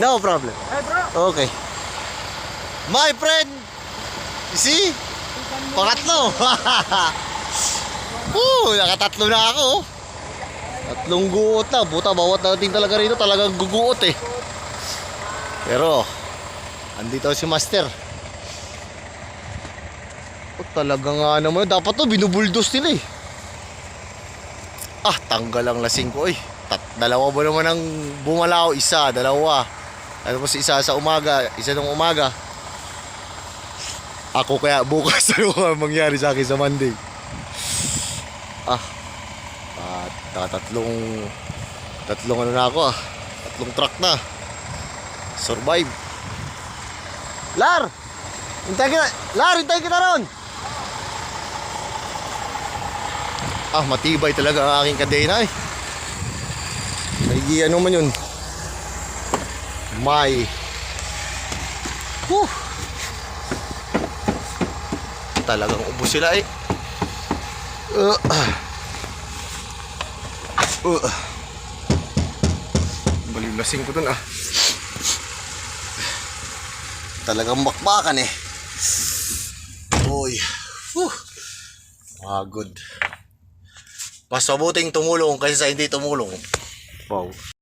No problem. Hey bro. Okay. My friend. You see? Pangatlo. Nakatatlo na ako. Tatlong guot na. Buta, bawat natin talaga rito talagang guguot eh. Pero andito si Master. Talaga nga naman. Dapat to binubuldos nila eh. Tanggal ang lasing ko eh. Dalawa ba naman ang bumalaw? Isa, dalawa. Ano po si isa sa umaga, isa nung umaga. Ako kaya bukas ano mangyari sa akin sa Monday. Tatlong ano na ako tatlong truck na. Survive. Lar! Hintay kita ron! Matibay talaga ang aking kadena eh. May ano man yun. May talagang ubos sila eh. Baliw-lasing ko dun talagang bakbakan eh. Uy. Pagod. Mas mabuting tumulong kaysa sa hindi tumulong. Wow.